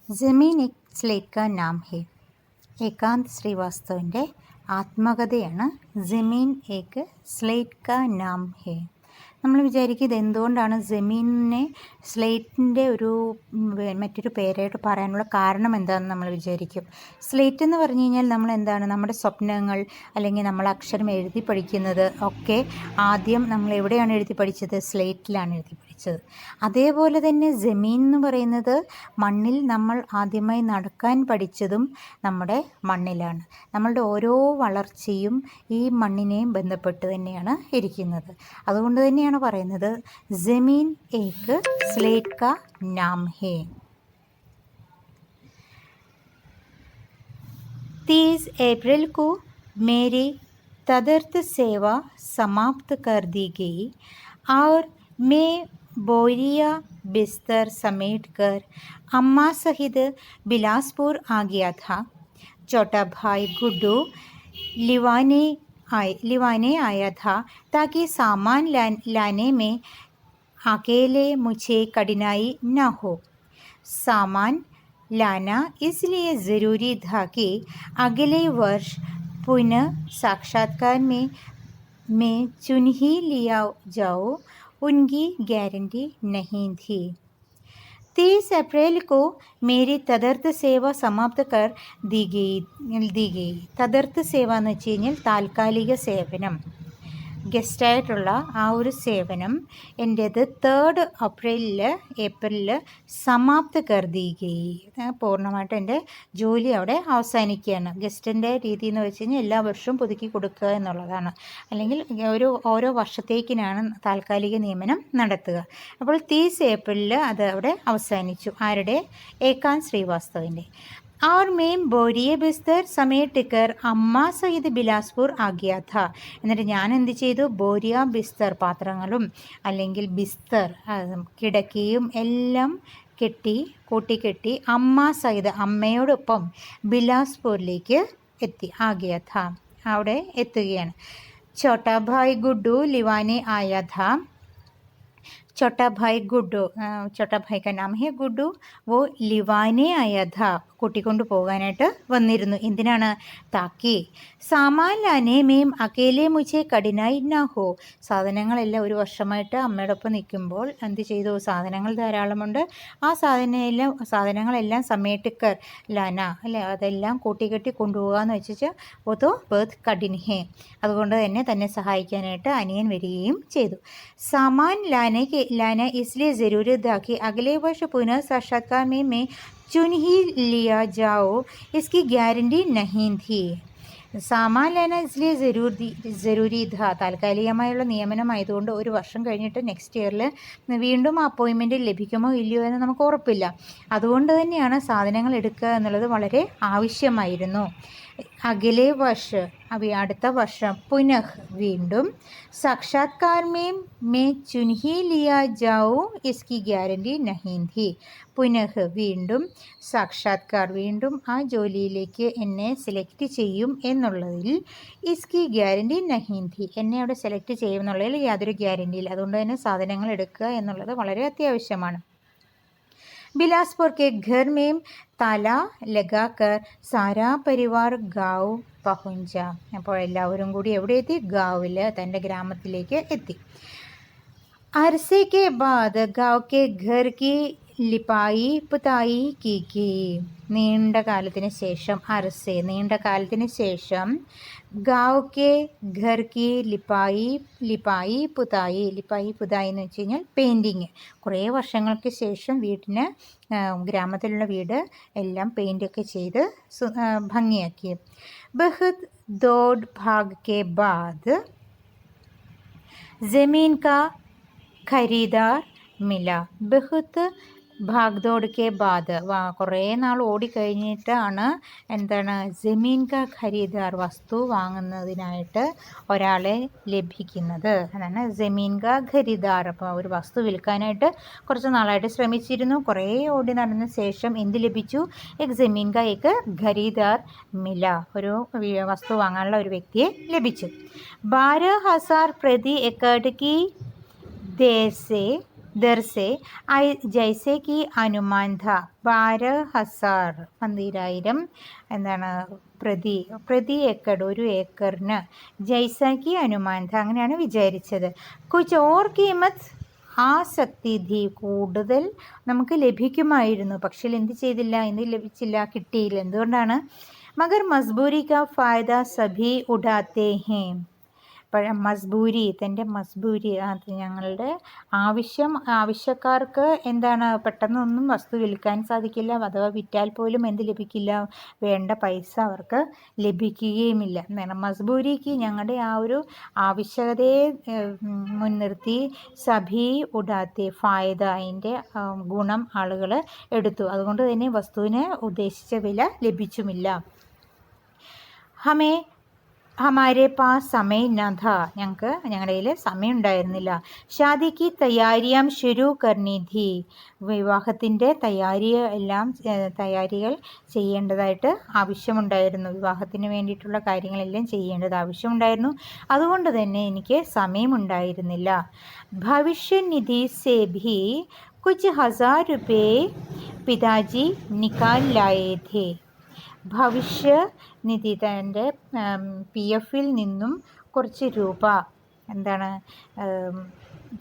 ജമീൻ എക് slate കാ നാം ഹെ. ഏകാന്ത് ശ്രീവാസ്തവിൻ്റെ ആത്മകഥയാണ് ജമീൻ ഏക് slate കാ നാം ഹെ. നമ്മൾ വിചാരിക്കും ഇത് എന്തുകൊണ്ടാണ് ജമീനിനെ സ്ലേറ്റിൻ്റെ മറ്റൊരു പേരായിട്ട് പറയാനുള്ള കാരണം എന്താണെന്ന് നമ്മൾ വിചാരിക്കും. സ്ലേറ്റ് എന്ന് പറഞ്ഞു കഴിഞ്ഞാൽ നമ്മൾ എന്താണ്, നമ്മുടെ സ്വപ്നങ്ങൾ അല്ലെങ്കിൽ നമ്മൾ അക്ഷരം എഴുതി പഠിക്കുന്നത് ഒക്കെ ആദ്യം നമ്മൾ എവിടെയാണ് എഴുതി പഠിച്ചത്? സ്ലേറ്റിലാണ് എഴുതി പഠിച്ചത്. അതേപോലെ തന്നെ ജമീൻ എന്ന് പറയുന്നത് മണ്ണിൽ നമ്മൾ ആദ്യമായി നടക്കാൻ പഠിച്ചതും നമ്മുടെ മണ്ണിലാണ്. നമ്മളുടെ ഓരോ വളർച്ചയും ഈ മണ്ണിനെയും ബന്ധപ്പെട്ട് തന്നെയാണ് ഇരിക്കുന്നത്. അതുകൊണ്ട് തന്നെയാണ് പറയുന്നത് ജമീൻ ഏക് സ്ലേറ്റ് കാ നാം ഹേ. 30 अप्रैल को मेरी तदर्थ सेवा समाप्त कर दी गई और मैं बोरिया बिस्तर समेटकर अम्मा सहित बिलासपुर आ गया था. छोटा भाई गुड्डू लिवाने आया था ताकि सामान लाने में अकेले मुझे कठिनाई न हो. सामान लाना इसलिए ज़रूरी था कि अगले वर्ष पुनः साक्षात्कार में मैं चुन ही लिया जाऊँ, उनकी गारंटी नहीं थी. 30 अप्रैल को मेरी तदर्थ सेवा समाप्त कर दी गई. തദർത്ത് സേവ എന്ന് വെച്ച് കഴിഞ്ഞാൽ താൽക്കാലിക സേവനം, ഗസ്റ്റായിട്ടുള്ള ആ ഒരു സേവനം എൻ്റേത് 3 ഏപ്രിലിൽ സമാപ്ത് കർ ദി ഗയി. പൂർണ്ണമായിട്ട് എൻ്റെ ജോലി അവിടെ അവസാനിക്കുകയാണ്. ഗസ്റ്റിൻ്റെ രീതി എന്ന് വെച്ച് കഴിഞ്ഞാൽ എല്ലാ വർഷവും പുതുക്കി കൊടുക്കുക എന്നുള്ളതാണ്. അല്ലെങ്കിൽ ഓരോ വർഷത്തേക്കിനാണ് താൽക്കാലിക നിയമനം നടത്തുക. അപ്പോൾ 30 ഏപ്രിലിൽ അത് അവിടെ അവസാനിച്ചു. ആരുടെ? ഏകാന്ത് ശ്രീവാസ്തവിൻ്റെ. और मैं बोरिയ ബിസ്തർ സಮೇटकर അമ്മ സഹിത് ബിലാസ്പൂർ ആ ഗയാ था. എന്നിട്ട് ഞാൻ എന്ത് ചെയ്തു? ബോരിയ ബിസ്തർ, പാത്രങ്ങളും അല്ലെങ്കിൽ ബിസ്തർ കിടക്കയും എല്ലാം കൂട്ടിക്കെട്ടി അമ്മ സഹിത്, അമ്മയോടൊപ്പം ബിലാസ്പൂരിലേക്ക് എത്തി. ആ ഗയാ था, അവിടെ എത്തുകയാണ്. छोटा भाई गुड्डू लिवाने आया था. छोटा भाई का नाम है गुड्डू. वो लिवाने आया था, കൂട്ടിക്കൊണ്ട് പോകാനായിട്ട് വന്നിരുന്നു. എന്തിനാണ്? താക്കി സാമാൻ ലാനെ മേം അക്കേലെ മുझे കഠിനായി ന ഹോ. സാധനങ്ങളെല്ലാം ഒരു വർഷമായിട്ട് അമ്മയോടൊപ്പം നിൽക്കുമ്പോൾ എന്ത് ചെയ്തു? സാധനങ്ങൾ ധാരാളമുണ്ട്. ആ സാധനങ്ങളെല്ലാം സമേട്ടിക്കർ ലാന അല്ലേ, അതെല്ലാം കൂട്ടിക്കെട്ടി കൊണ്ടുപോകുക എന്ന് വെച്ചാൽ ഓതോ ബേത് കഠിൻ ഹേ. അതുകൊണ്ട് തന്നെ സഹായിക്കാനായിട്ട് അനിയൻ വരികയും ചെയ്തു. സാമാൻ लाना इसलिए ज़रूरी था कि अगले वर्ष पुनः साक्षात्कार में मैं चुन ही लिया जाओ, इसकी गारंटी नहीं थी. സാമാൻ ലാന ഇസ്ലിയെ ജരൂരി ധ. താൽക്കാലികമായുള്ള നിയമനമായതുകൊണ്ട് ഒരു വർഷം കഴിഞ്ഞിട്ട് നെക്സ്റ്റ് ഇയറിൽ വീണ്ടും അപ്പോയിൻമെൻറ്റ് ലഭിക്കുമോ ഇല്ലയോ എന്ന് നമുക്ക് ഉറപ്പില്ല. അതുകൊണ്ട് തന്നെയാണ് സാധനങ്ങൾ എടുക്കുക എന്നുള്ളത് വളരെ ആവശ്യമായിരുന്നു. അഗലേ വർഷ, അടുത്ത വർഷം, പുനഃ വീണ്ടും, സാക്ഷാത്കാർ മേ ചുൻഹി ലിയാ ജാവൂ ഇസ്കി ഗ്യാരണ്ടി നഹീ ഥി. പുനഃ വീണ്ടും, സാക്ഷാത്കാർ വീണ്ടും ആ ജോലിയിലേക്ക് എന്നെ സെലക്ട് ചെയ്യും എന്നുള്ളതിൽ ഇസ്കി ഗ്യാരണ്ടി നഹീ ഥി, എന്നെ അവിടെ സെലക്ട് ചെയ്യും എന്നുള്ളതിൽ യാതൊരു ഗ്യാരണ്ടിയില്ല. അതുകൊണ്ട് തന്നെ സാധനങ്ങൾ എടുക്കുക എന്നുള്ളത് വളരെ അത്യാവശ്യമാണ്. बिलासपुर के घर में ताला लगाकर सारा परिवार गाँव पहुंच. അപ്പോൾ എല്ലാവരും കൂടി എവിടെ എത്തി? ഗാവിൽ, തൻ്റെ ഗ്രാമത്തിലേക്ക് എത്തി. अरसे के बाद गाँव के घर की लिपाई पुताई की गई. നീണ്ട കാലത്തിന് ശേഷം ഗാവ് കെ ഘർ കി ലിപ്പായി പുതായി എന്ന് വെച്ച് കഴിഞ്ഞാൽ പെയിൻറ്റിങ്. കുറേ വർഷങ്ങൾക്ക് ശേഷം ഗ്രാമത്തിലുള്ള വീട് എല്ലാം പെയിൻ്റൊക്കെ ചെയ്ത് ഭംഗിയാക്കി. ബഹുത് ദോഡ് ഭാഗ് കെ ബാദ് ജമീൻ കാ ഖരീദാർ മില. ബഹുത്ത് ഭാഗ്ദോഡ് കെ ബാദ്, കുറേ നാൾ ഓടിക്കഴിഞ്ഞിട്ടാണ് എന്താണ് ജമീൻ കാ ഖരീദാർ, വസ്തു വാങ്ങുന്നതിനായിട്ട് ഒരാളെ ലഭിക്കുന്നത്. അതാണ് ജമീൻ കാ ഖരീദാർ. അപ്പോൾ ഒരു വസ്തു വിൽക്കാനായിട്ട് കുറച്ച് നാളായിട്ട് ശ്രമിച്ചിരുന്നു. കുറേ ഓടി നടന്ന ശേഷം എന്ത് ലഭിച്ചു? എക് ജമീൻ കാ എക് ഖരീദാർ മില, ഒരു വസ്തു വാങ്ങാനുള്ള ഒരു വ്യക്തിയെ ലഭിച്ചു. 12,000 പ്രതി एकड़ की देर से दर से जैसे कि अनुमान था 12,000 12,000 എന്താണ് പ്രതി ഏക്കർ ഒരു ഏക്കറിന് ജൈസാക്കി അനുമാൻ ഥ അങ്ങനെയാണ് വിചാരിച്ചത്. കുച്ച് ഓർ കീമത്ത് ആസക്തി ധി കൂടുതൽ നമുക്ക് ലഭിക്കുമായിരുന്നു. പക്ഷേ എന്ത് ചെയ്തില്ല, എന്ത് ലഭിച്ചില്ല, കിട്ടിയില്ല. എന്തുകൊണ്ടാണ്? മഗർ മസ്ബൂരി കാ ഫായദ സഭി ഉഠാത്തേ ഹേ. മസ്ബൂരി തൻ്റെ മസ്ബൂരി ഞങ്ങളുടെ ആവശ്യക്കാർക്ക് എന്താണ് പെട്ടെന്നൊന്നും വസ്തു വിൽക്കാൻ സാധിക്കില്ല. അഥവാ വിറ്റാൽ പോലും എന്ത് ലഭിക്കില്ല, വേണ്ട പൈസ അവർക്ക് ലഭിക്കുകയുമില്ല. എന്താണ് മസ്ബൂരിക്ക് ഞങ്ങളുടെ ആ ഒരു ആവശ്യകതയെ മുൻനിർത്തി സഭി ഉടാത്തെ ഫായദ അതിൻ്റെ ഗുണം ആളുകൾ എടുത്തു. അതുകൊണ്ട് തന്നെ വസ്തുവിന് ഉദ്ദേശിച്ച വില ലഭിച്ചുമില്ല. ഹമാരെ പാസ് സമയം നഥ ഞങ്ങൾക്ക് ഞങ്ങളുടെ കയ്യിൽ സമയം ഉണ്ടായിരുന്നില്ല. ഷാദിക്ക് തയ്യാരിയാം ശുരു കർണി ധി വിവാഹത്തിൻ്റെ തയ്യാരികൾ ചെയ്യേണ്ടതായിട്ട് ആവശ്യമുണ്ടായിരുന്നു. വിവാഹത്തിന് വേണ്ടിയിട്ടുള്ള കാര്യങ്ങളെല്ലാം ചെയ്യേണ്ടത് ആവശ്യമുണ്ടായിരുന്നു. അതുകൊണ്ട് തന്നെ എനിക്ക് സമയമുണ്ടായിരുന്നില്ല. ഭവിഷ്യനിധി സേ ഭി കുച്ച് 1000 രൂപേ പിതാജി നിക്കാൽ ലായേ ഥേ. ഭവിഷ്യനിധി തൻ്റെ PF-ൽ നിന്നും കുറച്ച് രൂപ എന്താണ്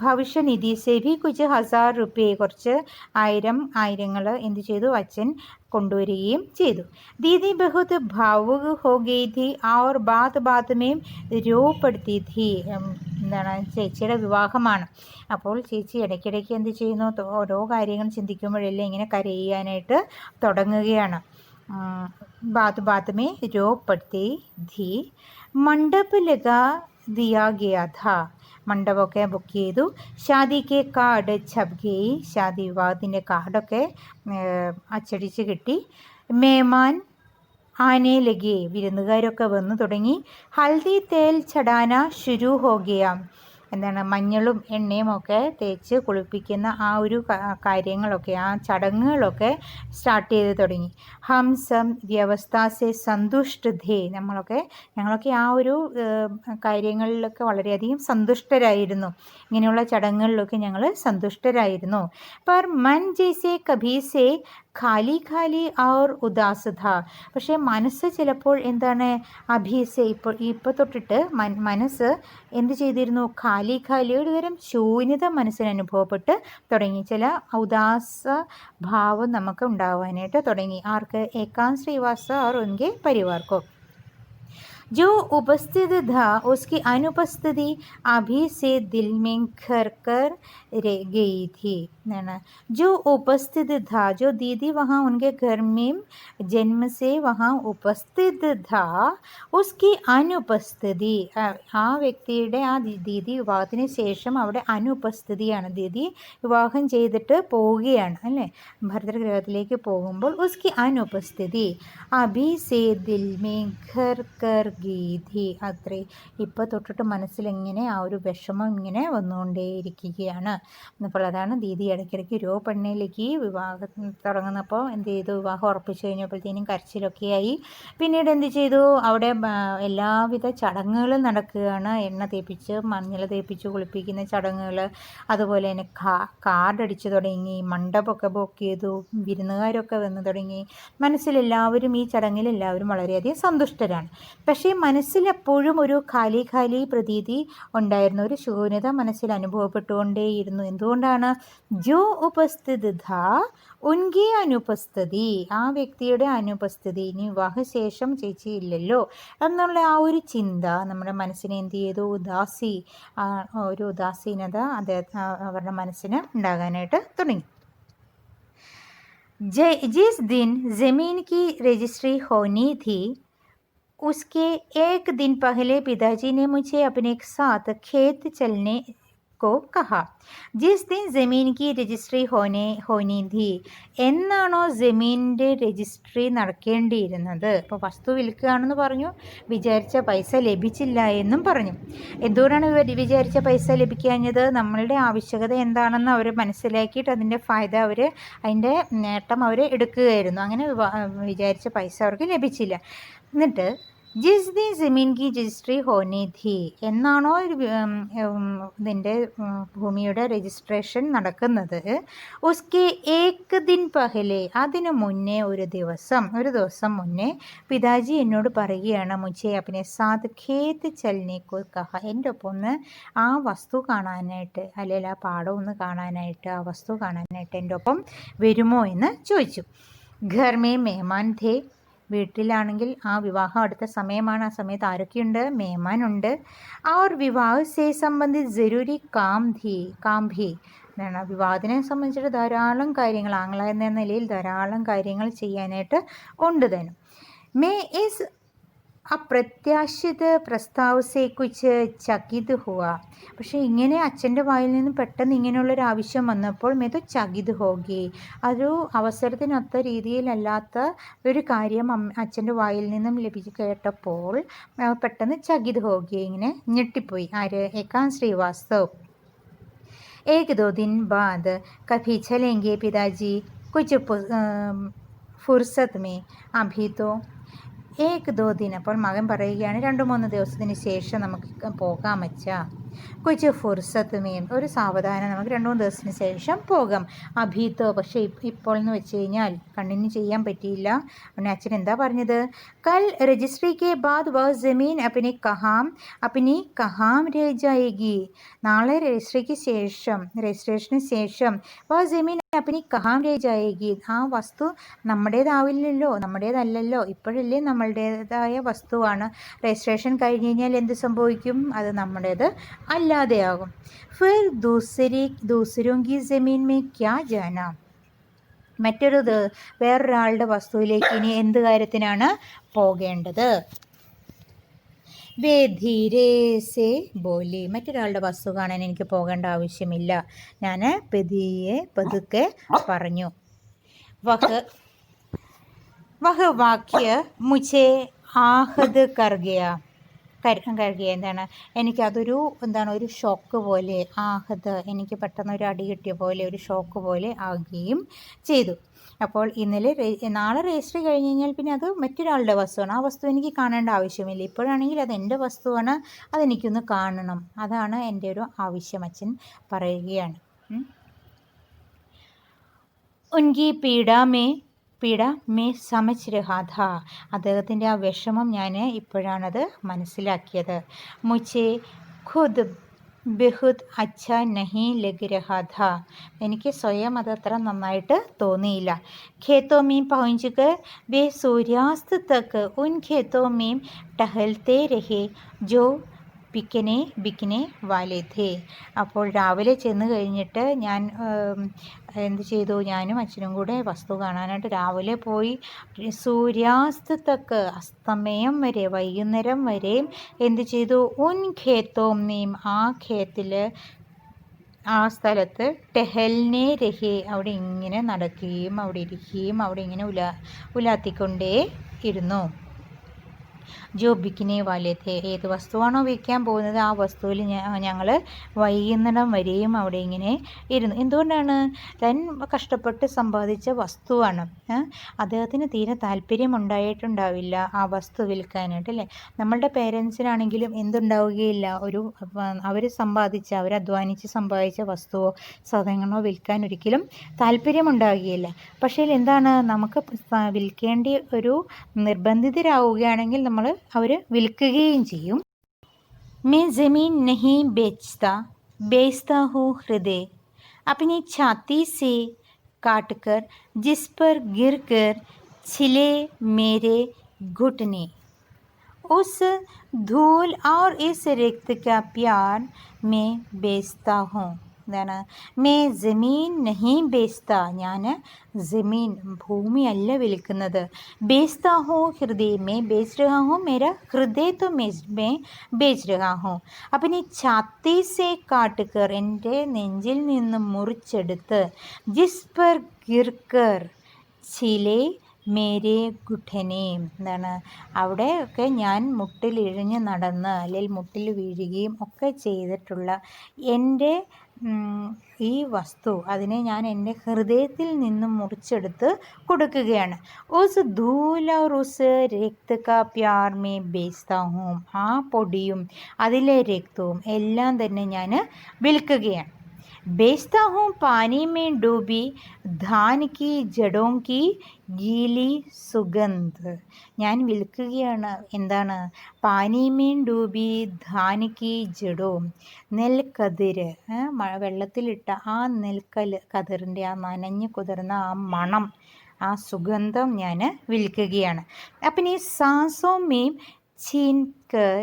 ഭവിഷ്യനിധി സേഭി കുച്ച് 1000 രൂപയെ കുറച്ച് ആയിരങ്ങൾ എന്ത് ചെയ്തു, അച്ഛൻ കൊണ്ടുവരികയും ചെയ്തു. ദീദി ബഹുത് ഭാവുക് ഹോ ഗയി ഥി ഔർ ബാത് മേം രോ പടുത്തി ഥി. എന്താണ് ചേച്ചിയുടെ വിവാഹമാണ്. അപ്പോൾ ചേച്ചി ഇടയ്ക്കിടയ്ക്ക് എന്ത് ചെയ്യുന്നു, ഓരോ കാര്യങ്ങൾ ചിന്തിക്കുമ്പോഴെല്ലാം ഇങ്ങനെ കരയാനായിട്ട് തുടങ്ങുകയാണ്. बात में रो पड़ती थी. मंडप लगा दिया गया था. മണ്ഡപമൊക്കെ ബുക്ക് ചെയ്തു. ഷാദിക്ക് കാർഡ് ഛപ് ഗയി. ഷാദി വിവാഹത്തിൻ്റെ കാർഡൊക്കെ അച്ചടിച്ച് കിട്ടി. മേമാൻ ആനെ ലഗേ വിരുന്നുകാരൊക്കെ വന്നു തുടങ്ങി. ഹൽദി തേൽ ചടാന ശുരു ഹോ ഗയ. എന്താണ് മഞ്ഞളും എണ്ണയും ഒക്കെ തേച്ച് കുളിപ്പിക്കുന്ന ആ ഒരു കാര്യങ്ങളൊക്കെ ആ ചടങ്ങുകളൊക്കെ സ്റ്റാർട്ട് ചെയ്ത് തുടങ്ങി. ഹം സം വ്യവസ്ഥാസെ സന്തുഷ്ട ധേ. ഞങ്ങളൊക്കെ ആ ഒരു കാര്യങ്ങളിലൊക്കെ വളരെയധികം സന്തുഷ്ടരായിരുന്നു. ഇങ്ങനെയുള്ള ചടങ്ങുകളിലൊക്കെ ഞങ്ങൾ സന്തുഷ്ടരായിരുന്നു. പർ മൻ ജൈസെ കഭി സെ ഖാലി ഔർ ഉദാസ് ഥ. പക്ഷേ മനസ്സ് ചിലപ്പോൾ എന്താണ് അഭീസെ ഇപ്പോൾ തൊട്ടിട്ട് മനസ്സ് എന്ത് ചെയ്തിരുന്നു, ഖാലി ഒരു തരം ശൂന്യത മനസ്സിന് അനുഭവപ്പെട്ട് തുടങ്ങി. ചില ഉദാസ ഭാവം നമുക്ക് ഉണ്ടാവാനായിട്ട് തുടങ്ങി. ആർക്ക്? ഏകാന്ത് ശ്രീവാസ और उनके परिवार को. जो उपस्थित था उसकी अनुपस्थिति अभी से दिल में घर कर रह गई थी. जो उपस्थित था, जो दीदी वहाँ उनके घर में जन्म से वहाँ उपस्थित था, उसकी അനുപസ്ഥിതി ആ വ്യക്തിയുടെ ആ ദീദി വിവാഹത്തിന് ശേഷം അവിടെ അനുപസ്ഥിതിയാണ്. ദീദി വിവാഹം ചെയ്തിട്ട് പോവുകയാണ് അല്ലേ, ഭരതഗൃഹത്തിലേക്ക് പോകുമ്പോൾ ഉസ്കി അനുപസ്ഥിതി അഭി സേ ദിൽ മേ ഘർ കർ ഗീതി. അത്രേ ഇപ്പോൾ തൊട്ടിട്ട് മനസ്സിലിങ്ങനെ ആ ഒരു വിഷമം ഇങ്ങനെ വന്നുകൊണ്ടേയിരിക്കുകയാണ്. അപ്പോൾ അതാണ് ദീദി ഇടയ്ക്കിടയ്ക്ക് രോ പെണ്ണിലേക്ക് വിവാഹം തുടങ്ങുന്നപ്പോൾ എന്ത് ചെയ്തു, വിവാഹം ഉറപ്പിച്ചു കഴിഞ്ഞപ്പോഴത്തേനും കരച്ചിലൊക്കെയായി. പിന്നീട് എന്ത് ചെയ്തു, അവിടെ എല്ലാവിധ ചടങ്ങുകളും നടക്കുകയാണ്. എണ്ണ തേപ്പിച്ച് മഞ്ഞൾ തേപ്പിച്ച് കുളിപ്പിക്കുന്ന ചടങ്ങുകൾ, അതുപോലെ തന്നെ കാർഡ് അടിച്ചു തുടങ്ങി, മണ്ഡപമൊക്കെ ബുക്ക് ചെയ്തു, വിരുന്നുകാരൊക്കെ വന്നു തുടങ്ങി. മനസ്സിലെല്ലാവരും ഈ ചടങ്ങിൽ എല്ലാവരും വളരെയധികം സന്തുഷ്ടരാണ്. പക്ഷേ മനസ്സിലെപ്പോഴും ഒരു ഖാലി പ്രതീതി ഉണ്ടായിരുന്നു, ഒരു ശൂന്യത മനസ്സിൽ അനുഭവപ്പെട്ടുകൊണ്ടേയിരുന്നു. എന്തുകൊണ്ടാണ്? ജോ ഉപസ്ഥിത ഥാ ഉൻകി അനുപസ്ഥിതി. ആ വ്യക്തിയുടെ അനുപസ്ഥിതി, ഇനി വിവാഹശേഷം ചേച്ചി ഇല്ലല്ലോ എന്നുള്ള ആ ഒരു ചിന്ത നമ്മുടെ മനസ്സിനെ എന്ത് ചെയ്തു, ഒരു ഉദാസീനത അവരുടെ മനസ്സിന് ഉണ്ടാകാനായിട്ട് തുടങ്ങി. जिस दिन ज़मीन की रजिस्ट्री होनी थी उसके एक दिन पहले पिताजी ने मुझे अपने साथ खेत चलने को कहा. ജിസ് ദിൻ ജമീൻ കി രജിസ്ട്രി ഹോനി ധി. എന്നാണോ ജമീനിൻ്റെ രജിസ്ട്രി നടക്കേണ്ടിയിരുന്നത്, ഇപ്പോൾ വസ്തു വിൽക്കുകയാണെന്ന് പറഞ്ഞു, വിചാരിച്ച പൈസ ലഭിച്ചില്ല എന്നും പറഞ്ഞു. എന്തുകൊണ്ടാണ് വിചാരിച്ച പൈസ ലഭിക്കാഞ്ഞത്? നമ്മളുടെ ആവശ്യകത എന്താണെന്ന് അവർ മനസ്സിലാക്കിയിട്ട് അതിൻ്റെ ഫായ്ദ അതിൻ്റെ നേട്ടം അവർ എടുക്കുകയായിരുന്നു. അങ്ങനെ വിചാരിച്ച പൈസ അവർക്ക് ലഭിച്ചില്ല. എന്നിട്ട് ജിസ് ദി ജമീൻ കി രജിസ്ട്രി ഹോനി ഥി, എന്നാണോ ഇതിൻ്റെ ഭൂമിയുടെ രജിസ്ട്രേഷൻ നടക്കുന്നത്, ഉസ്കെ ഏക് ദിൻ പഹലെ, അതിനു മുന്നേ ഒരു ദിവസം മുന്നേ പിതാജി എന്നോട് പറയുകയാണ്, മുझे अपने साथ खेत चलने को कहा, എൻ്റെ ഒപ്പം ഒന്ന് ആ വസ്തു കാണാനായിട്ട്, അല്ലെങ്കിൽ ആ പാടം ഒന്ന് കാണാനായിട്ട്, ആ വസ്തു കാണാനായിട്ട് എൻ്റെ ഒപ്പം വരുമോ എന്ന് ചോദിച്ചു. ഘർ മേ മെഹ്മാൻ ഥേ, വീട്ടിലാണെങ്കിൽ ആ വിവാഹം അടുത്ത സമയമാണ്, ആ സമയത്ത് ആരൊക്കെയുണ്ട്, മേമാനുണ്ട്. और विवाह से संबंधित ज़रूरी काम भी എന്താണ്, വിവാഹത്തിനെ സംബന്ധിച്ചിട്ട് ധാരാളം കാര്യങ്ങൾ, ആംഗ്ല എന്ന നിലയിൽ ധാരാളം കാര്യങ്ങൾ ചെയ്യാനായിട്ട് ഉണ്ട് താനും. മേ ഇസ് അപ്രത്യാശിത പ്രസ്താവ് സേ കുച്ച് ചകിത് ഹുവ, പക്ഷേ ഇങ്ങനെ അച്ഛൻ്റെ വായിൽ നിന്ന് പെട്ടെന്ന് ഇങ്ങനെയുള്ളൊരു ആവശ്യം വന്നപ്പോൾ മേ തോ ചകിത് ഹോഗി, ഒരു അവസരത്തിനൊത്ത രീതിയിലല്ലാത്ത ഒരു കാര്യം അച്ഛൻ്റെ വായിൽ നിന്നും കേട്ടപ്പോൾ പെട്ടെന്ന് ചകിത് ഹോഗി, ഇങ്ങനെ ഞെട്ടിപ്പോയി. ആര്, ഏകാൻ ശ്രീവാസ്തവ്. ഏക് ദോ ദിൻ ബാദ് കഭി ചലേംഗെ പിതാജി കുച്ച് ഫുർസത് മേ അഭി തോ ഏക് ദോ ദിൻ, അപ്പോൾ മകൻ പറയുകയാണ്, 2-3 ദിവസത്തിന് ശേഷം നമുക്ക് പോകാം അച്ഛാ. കൊച്ചു ഫുർസത്ത് മീൻ, ഒരു സാവധാനം നമുക്ക് 2-3 ദിവസത്തിന് ശേഷം പോകാം. അഭീത്തോ, പക്ഷേ ഇപ്പോൾ എന്ന് വെച്ച് കഴിഞ്ഞാൽ കണ്ടിന്യൂ ചെയ്യാൻ പറ്റിയില്ല. പിന്നെ അച്ഛൻ എന്താ പറഞ്ഞത്, കൽ രജിസ്ട്രി കെ ബാദ് വ ജമീൻ അപ്പിനി കഹാം രേ ജായേഗി, നാളെ രജിസ്ട്രേഷന് ശേഷം വ ജമീൻ അപ്പിനി കഹാം രേ ജായേഗി, ആ വസ്തു നമ്മുടേതല്ലല്ലോ, ഇപ്പോഴല്ലേ നമ്മളുടേതായ വസ്തുവാണ്. രജിസ്ട്രേഷൻ കഴിഞ്ഞ് കഴിഞ്ഞാൽ എന്ത് സംഭവിക്കും, അത് നമ്മുടേത് അല്ലാതെയാകും. ഫിർ ദൂസരോं की ज़मीन में क्या जाना, വേറൊരാളുടെ വസ്തുവിലേക്ക് ഇനി എന്ത് കാര്യത്തിനാണ് പോകേണ്ടത്. വേ ധീരേ സേ ബോലി, മറ്റൊരാളുടെ വസ്തു കാണാൻ എനിക്ക് പോകേണ്ട ആവശ്യമില്ല, ഞാൻ പതുക്കെ പറഞ്ഞു. വഹ് വാക്യ മുझे ആഹദ് കർ ഗയ, എന്താണ്, എനിക്കതൊരു ഒരു ഷോക്ക് പോലെ, എനിക്ക് പെട്ടെന്ന് ഒരു അടി കിട്ടിയ പോലെ, ഒരു ഷോക്ക് പോലെ ആകുകയും ചെയ്തു. അപ്പോൾ നാളെ രജിസ്റ്റർ കഴിഞ്ഞ് കഴിഞ്ഞാൽ പിന്നെ അത് മറ്റൊരാളുടെ വസ്തുവാണ്, ആ വസ്തു എനിക്ക് കാണേണ്ട ആവശ്യമില്ല. ഇപ്പോഴാണെങ്കിൽ അത് എൻ്റെ വസ്തുവാണ്, അതെനിക്കൊന്ന് കാണണം, അതാണ് എൻ്റെ ഒരു ആവശ്യം, അച്ഛൻ പറയുകയാണ്. ഉൻകി പീഡ മേ സമജ് രഹാ ഥാ, അദ്ദേഹത്തിൻ്റെ ആ വിഷമം ഞാൻ ഇപ്പോഴാണത് മനസ്സിലാക്കിയത്. മുझे ഖുദ് ബഹുത് അച്ഛാ നഹീ ലഗ് രഹാ ഥാ, എനിക്ക് സ്വയം അതത്ര നന്നായിട്ട് തോന്നിയില്ല. ഖേത്തോ മീം പहुंच कर वे सूर्यास्त तक उन खेतों में टहलते रहे जो ബിക്കനെ വാലേ ഥേ, അപ്പോൾ രാവിലെ ചെന്ന് കഴിഞ്ഞിട്ട് ഞാൻ എന്ത് ചെയ്തു, ഞാനും അച്ഛനും കൂടെ വസ്തു കാണാനായിട്ട് രാവിലെ പോയി. സൂര്യാസ്തക്ക്, അസ്തമയം വരെ, വൈകുന്നേരം വരെയും എന്ത് ചെയ്തു, ഉൻ ഖേത്തോമേം, ആ സ്ഥലത്ത് ടെഹൽനെ രഹേ, അവിടെ ഇങ്ങനെ നടക്കുകയും അവിടെ ഇരിക്കുകയും അവിടെ ഇങ്ങനെ ഉലാത്തിക്കൊണ്ടേ ഇരുന്നു. ജോ ബിക്കിനെ വാലേത്തെ, ഏത് വസ്തുവാണോ വിൽക്കാൻ പോകുന്നത് ആ വസ്തുവിൽ ഞങ്ങൾ വൈകുന്നേരം വരെയും അവിടെ ഇങ്ങനെ ഇരുന്നു. എന്തുകൊണ്ടാണ്, താൻ കഷ്ടപ്പെട്ട് സമ്പാദിച്ച വസ്തുവാണ്, അദ്ദേഹത്തിന് തീരെ താല്പര്യമുണ്ടായിട്ടുണ്ടാവില്ല ആ വസ്തു വിൽക്കാനായിട്ട്, അല്ലേ. നമ്മളുടെ പേരൻസിനാണെങ്കിലും എന്തുണ്ടാവുകയില്ല, അവരധ്വാനിച്ച് സമ്പാദിച്ച വസ്തുവോ സാധനങ്ങളോ വിൽക്കാൻ ഒരിക്കലും താല്പര്യമുണ്ടാവുകയില്ല. പക്ഷേ എന്താണ്, നമുക്ക് വിൽക്കേണ്ടി ഒരു നിർബന്ധിതരാവുകയാണെങ്കിൽ അവർ വിൽക്കുകയും ചെയ്യും. मैं ज़मीन नहीं बेचता हूँ हृदय अपनी छाती से काटकर, जिस पर गिरकर छिले मेरे घुटने, उस धूल और इस रिक्त का प्यार मैं बेचता हूँ. എന്താണ്, മേ ജമീൻ നഹീ ബേസ്ത, ഞാൻ ജമീൻ ഭൂമിയല്ല വിൽക്കുന്നത്. ബേസ്ത ഹോ ഹൃദയ മേ ബേച്ച് രഹാ ഹോ, മേര ഹൃദയ തോ മേ ബേച്ച് രഹാ ഹോ. അപ്പം ഈ ഛാത്തി സേ കാട്ടുകർ, എൻ്റെ നെഞ്ചിൽ നിന്നും മുറിച്ചെടുത്ത്, ജിസ് പർ ഗിർക്കർ ചിലെ മേരെ ഗുഠനെ, എന്താണ്, അവിടെയൊക്കെ ഞാൻ മുട്ടിലിഴഞ്ഞ് നടന്ന് അല്ലെങ്കിൽ മുട്ടിൽ വീഴുകയും ഒക്കെ ചെയ്തിട്ടുള്ള എൻ്റെ ഈ വസ്തു അതിനെ ഞാൻ എൻ്റെ ഹൃദയത്തിൽ നിന്നും മുറിച്ചെടുത്ത് കൊടുക്കുകയാണ്. ഉസ് ധൂൽ ഔർ ഉസ് രക്ത് കാ പ്യാർ മേ ബേച്താ ഹൂം. ആ പൊടിയും അതിലെ രക്തവും എല്ലാം തന്നെ ഞാൻ വിൽക്കുകയാണ്. बेचता हूँ पानी में डूबी धान की जड़ों की गीली സുഗന്ധ്. ഞാൻ വിൽക്കുകയാണ് എന്താണ്? പാനിമീൻ ഡൂബി ധാനിക്ക് ജഡോ, നെൽക്കതിര്, വെള്ളത്തിലിട്ട ആ കതിറിൻ്റെ ആ നനഞ്ഞു കുതിർന്ന ആ മണം, ആ സുഗന്ധം ഞാൻ വിൽക്കുകയാണ്. അപ്പം ഈ സാസോമേം ചീൻകർ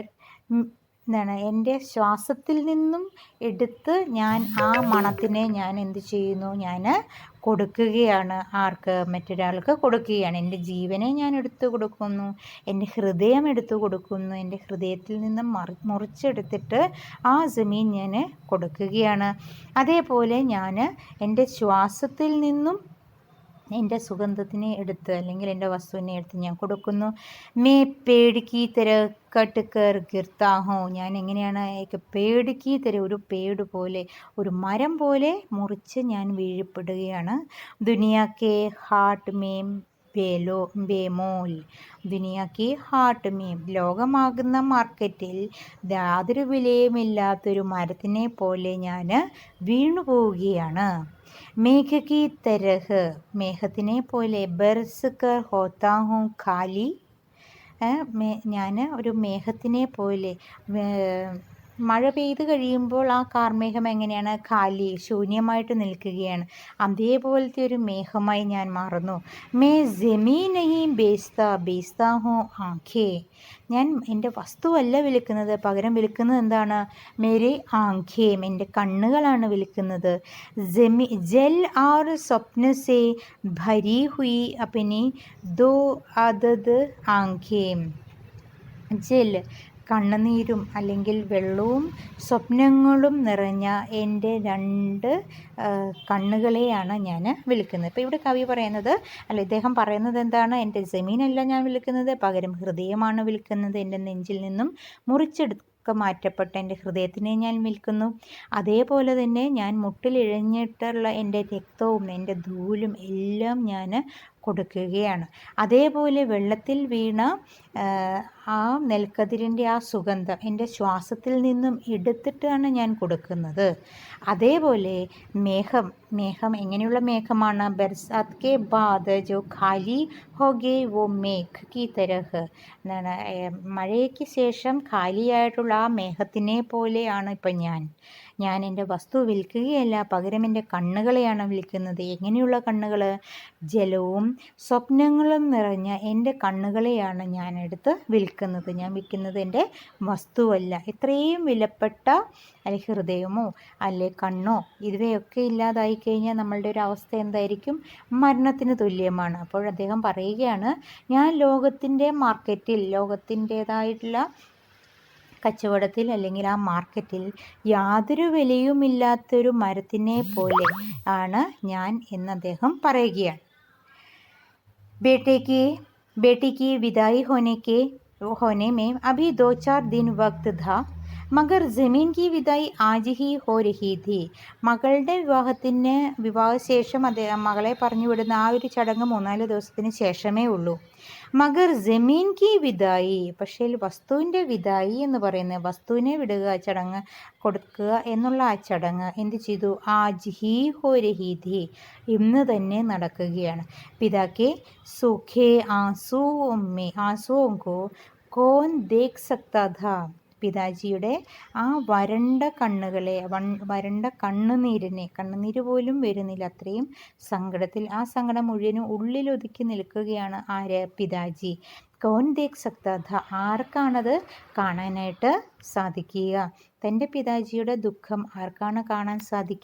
എന്താണ്, എൻ്റെ ശ്വാസത്തിൽ നിന്നും എടുത്ത് ഞാൻ ആ മണത്തിനെ ഞാൻ എന്ത് ചെയ്യുന്നു? ഞാൻ കൊടുക്കുകയാണ്. ആർക്ക്? മറ്റൊരാൾക്ക് കൊടുക്കുകയാണ്. എൻ്റെ ജീവനെ ഞാൻ എടുത്തു കൊടുക്കുന്നു, എൻ്റെ ഹൃദയം എടുത്തു കൊടുക്കുന്നു. എൻ്റെ ഹൃദയത്തിൽ നിന്നും മുറിച്ചെടുത്തിട്ട് ആ ജമീൻ ഞാൻ കൊടുക്കുകയാണ്. അതേപോലെ ഞാൻ എൻ്റെ ശ്വാസത്തിൽ നിന്നും എൻ്റെ സുഗന്ധത്തിനെ എടുത്ത് അല്ലെങ്കിൽ എൻ്റെ വസ്തുവിനെ എടുത്ത് ഞാൻ കൊടുക്കുന്നു. മേ പേടിക്ക് തര കട്ടുകർ ഗിർത്താഹോ. ഞാൻ എങ്ങനെയാണ്? പേടിക്ക് തര, ഒരു പേട് പോലെ, ഒരു മരം പോലെ മുറിച്ച് ഞാൻ വീഴപ്പെടുകയാണ്. ദുനിയാക്കെ ഹാട്ട് മേം ബേമോൽ. ദുനിയാക്കി ഹാട്ട് മേം, ലോകമാകുന്ന മാർക്കറ്റിൽ യാതൊരു വിലയുമില്ലാത്തൊരു മരത്തിനെ പോലെ ഞാൻ വീണു പോവുകയാണ്. മേഘ കി തരഹ്, മേഘത്തിനെ പോലെ. ബർസ് കർ ഹോത്താ ഹൂം ഖാലി. ഞാൻ ഒരു മേഘത്തിനെ പോലെ, മഴ പെയ്ത് കഴിയുമ്പോൾ ആ കാർമേഘം എങ്ങനെയാണ്? ഖാലി, ശൂന്യമായിട്ട് നിൽക്കുകയാണ്. അതേപോലത്തെ ഒരു മേഘമായി ഞാൻ മാറുന്നു. മേ ജമീൻ നഹീ ബേച്താ ഹോ ആഖേ. ഞാൻ എൻ്റെ വസ്തുവല്ല വിൽക്കുന്നത്, പകരം വിൽക്കുന്നത് എന്താണ്? മേരെ ആഖേം, എൻ്റെ കണ്ണുകളാണ് വിൽക്കുന്നത്. ജൽ ആർ സ്വപ്ന സേ ഭരി ഹുയി അപ്നി ദോ അദദ് ആഖേം. ജൽ, കണ്ണുനീരും അല്ലെങ്കിൽ വെള്ളവും സ്വപ്നങ്ങളും നിറഞ്ഞ എൻ്റെ 2 കണ്ണുകളെയാണ് ഞാൻ വിൽക്കുന്നത്. ഇപ്പോൾ ഇവിടെ കവി പറയുന്നത്, ഇദ്ദേഹം പറയുന്നത് എന്താണ്? എൻ്റെ ജമീനല്ല ഞാൻ വിൽക്കുന്നത്, പകരം ഹൃദയമാണ് വിൽക്കുന്നത്. എൻ്റെ നെഞ്ചിൽ നിന്നും മാറ്റപ്പെട്ട എൻ്റെ ഹൃദയത്തിനെ ഞാൻ വിൽക്കുന്നു. അതേപോലെ തന്നെ ഞാൻ മുട്ടിലിഴഞ്ഞിട്ടുള്ള എൻ്റെ രക്തവും എൻ്റെ ധൂലും എല്ലാം ഞാൻ കൊടുക്കുകയാണ്. അതേപോലെ വെള്ളത്തിൽ വീണ ആ നെൽക്കതിരിൻ്റെ ആ സുഗന്ധം എൻ്റെ ശ്വാസത്തിൽ നിന്നും എടുത്തിട്ടാണ് ഞാൻ കൊടുക്കുന്നത്. അതേപോലെ മേഘം എങ്ങനെയുള്ള മേഘമാണ്? ബർസാത് കെ ബാദ് ജോ ഖാലി ഹോഗേ വോ മേഘ് കി തരഹ്. എന്താണ്? മഴയ്ക്ക് ശേഷം ഖാലിയായിട്ടുള്ള ആ മേഘത്തിനെ പോലെയാണ് ഇപ്പം ഞാൻ എൻ്റെ വസ്തു വിൽക്കുകയല്ല, പകരം എൻ്റെ കണ്ണുകളെയാണ് വിൽക്കുന്നത്. എങ്ങനെയുള്ള കണ്ണുകൾ? ജലവും സ്വപ്നങ്ങളും നിറഞ്ഞ എൻ്റെ കണ്ണുകളെയാണ് ഞാൻ എടുത്ത് വിൽക്കുന്നത്. ഞാൻ വിൽക്കുന്നത് എൻ്റെ വസ്തുവല്ല. ഇത്രയും വിലപ്പെട്ട അല്ലെ ഹൃദയമോ അല്ലെ കണ്ണോ ഇവയൊക്കെ ഇല്ലാതായി കഴിഞ്ഞാൽ നമ്മളുടെ ഒരു അവസ്ഥ എന്തായിരിക്കും? മരണത്തിന് തുല്യമാണ്. അപ്പോൾ അദ്ദേഹം പറയുകയാണ്, ഞാൻ ലോകത്തിൻ്റെ മാർക്കറ്റിൽ, ലോകത്തിൻ്റേതായിട്ടുള്ള കച്ചവടത്തിൽ അല്ലെങ്കിൽ ആ മാർക്കറ്റിൽ യാതൊരു വിലയുമില്ലാത്തൊരു മരത്തിനെ പോലെ ആണ് ഞാൻ എന്ന് അദ്ദേഹം പറയുകയാണ്. बेटी की विदाई होने में अभी 2-4 दिन वक्त था, മഗർ ജമീൻ കി വിദായി ആജ് ഹി ഹോ രഹി ഥി. മകളുടെ വിവാഹശേഷം അദ്ദേഹം മകളെ പറഞ്ഞു വിടുന്ന ആ ഒരു ചടങ്ങ് 3-4 ദിവസത്തിന് ശേഷമേ ഉള്ളൂ. മഗർ ജമീൻ കി വിദായി, പക്ഷേ വസ്തുവിൻ്റെ വിദായി എന്ന് പറയുന്നത് വസ്തുവിനെ വിടുക, ചടങ്ങ് കൊടുക്കുക എന്നുള്ള ആ ചടങ്ങ് എന്ത് ചെയ്തു? ആജ് ഹി ഹോ രഹി ഥി, ഇന്ന് തന്നെ നടക്കുകയാണ്. പിതാക്കെ സൂഖേ ആംസുओं को कौन देख सकता था. പിതാജിയുടെ ആ വരണ്ട കണ്ണുകളെ, വരണ്ട കണ്ണുനീര് പോലും വരുന്നില്ല, അത്രയും സങ്കടത്തിൽ, ആ സങ്കടം മുഴുവനും ഉള്ളിലൊതുക്കി നിൽക്കുകയാണ് ആര്? പിതാജി. കൗൻ ദേഖ് സക്താ ഥ, ആർക്കാണത് കാണാനായിട്ട് സാധിക്കുക? തൻ്റെ പിതാജിയുടെ ദുഃഖം ആർക്കാണ് കാണാൻ സാധിക്കുക?